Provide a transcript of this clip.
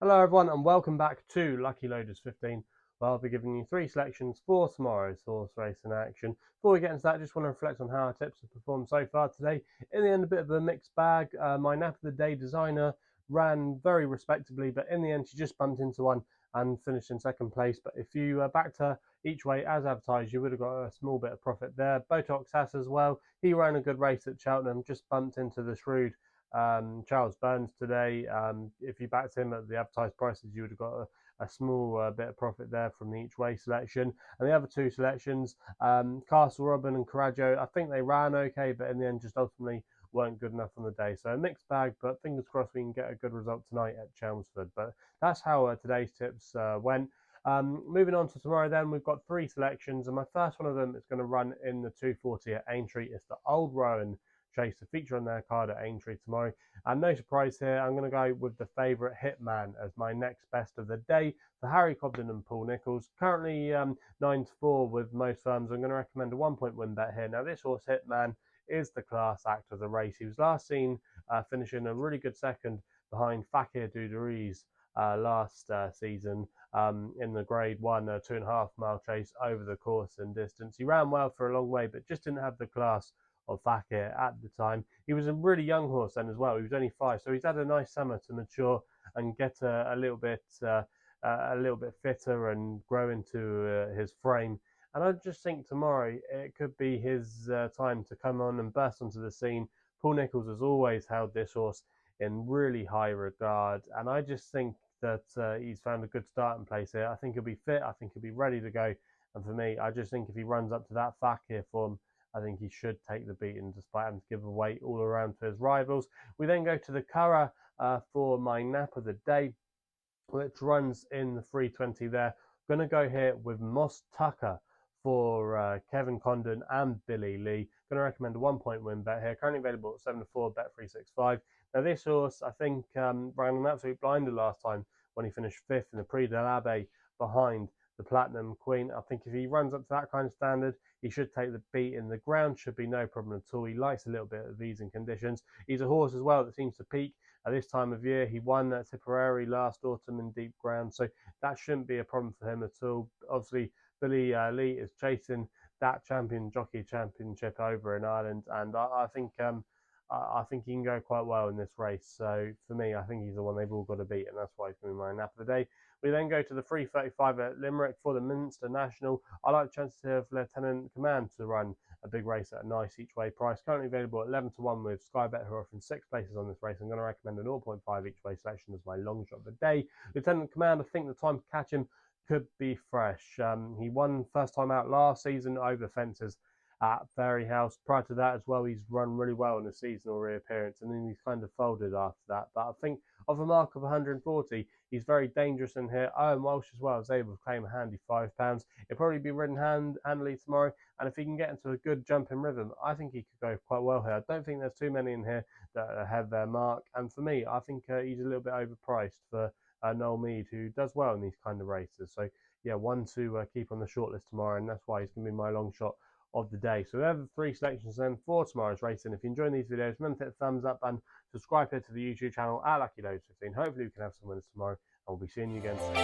Hello everyone and welcome back to Lucky Loaders 15, where I'll be giving you three selections for tomorrow's horse race in action. Before we get into that, I just want to reflect on how our tips have performed so far today. In the end, a bit of a mixed bag. My nap of the day designer ran very respectably, but in the end she just bumped into one and finished in second place. But if you backed her each way as advertised, you would have got a small bit of profit there. Botox has as well. He ran a good race at Cheltenham, just bumped into the shrewd Charles Burns today. If you backed him at the advertised prices, you would have got a small bit of profit there from the each way selection. And the other two selections, Castle Robin and Curragh, I think they ran okay, but in the end just ultimately weren't good enough on the day. So a mixed bag, but fingers crossed we can get a good result tonight at Chelmsford. But that's how today's tips went. Moving on to tomorrow then, we've got three selections, and my first one of them is going to run in the 240 at Aintree. It's the Old Rowan Chase to feature on their card at Aintree tomorrow. And no surprise here, I'm going to go with the favourite Hitman as my next best of the day for Harry Cobden and Paul Nicholls. Currently 9-4 with most firms. I'm going to recommend a 1 point win bet here. Now this horse Hitman is the class act of the race. He was last seen finishing a really good second behind Fakir Duduris last season in the grade 1 2.5 mile chase over the course and distance. He ran well for a long way, but just didn't have the class of Fakir at the time. He was a really young horse then as well. He was only 5, so he's had a nice summer to mature and get a little bit fitter and grow into his frame. And I just think tomorrow it could be his time to come on and burst onto the scene. Paul Nicholls has always held this horse in really high regard, and I just think that he's found a good starting place here. I think he'll be fit. I think he'll be ready to go. And for me, I just think if he runs up to that Fakir form, I think he should take the beating despite having to give away all around to his rivals. We then go to the Curragh for my nap of the day, which runs in the 320 there. I'm going to go here with Moss Tucker for Kevin Condon and Billy Lee. Going to recommend a 1 point win bet here. Currently available at 7-4, bet 365. Now this horse, I think, ran an absolute blinder last time when he finished 5th in the Prix de l'Abbé behind the Platinum Queen. I think if he runs up to that kind of standard, he should take the beat in the ground. Should be no problem at all. He likes a little bit of ease and conditions. He's a horse as well that seems to peak at this time of year. He won at Tipperary last autumn in deep ground, so that shouldn't be a problem for him at all. Obviously, Billy Lee is chasing that jockey championship over in Ireland, and I think he can go quite well in this race. So for me, I think he's the one they've all got to beat, and that's why he's going to be my nap of the day. We then go to the 335 at Limerick for the Minster National. I like the chances of Lieutenant Command to run a big race at a nice each way price. Currently available at 11-1 with SkyBet, who are offering 6 places on this race. I'm going to recommend a 0.5 each way selection as my long shot of the day. Lieutenant Command, I think the time to catch him could be fresh. He won first time out last season over fences at Fairyhouse. Prior to that as well, he's run really well in a seasonal reappearance, and then he's kind of folded after that. But I think of a mark of 140, he's very dangerous in here. Owen Walsh as well is able to claim a handy £5. He'll probably be ridden handily tomorrow, and if he can get into a good jumping rhythm, I think he could go quite well here. I don't think there's too many in here that have their mark, and for me, I think he's a little bit overpriced for Noel Meade, who does well in these kind of races. So yeah, one to keep on the shortlist tomorrow, and that's why he's going to be my long shot of the day. So we have the 3 selections then for tomorrow's racing. If you're enjoying these videos, remember to hit the thumbs up and subscribe here to the YouTube channel at Lucky Loaders 15. Hopefully we can have some winners tomorrow, and we'll be seeing you again soon.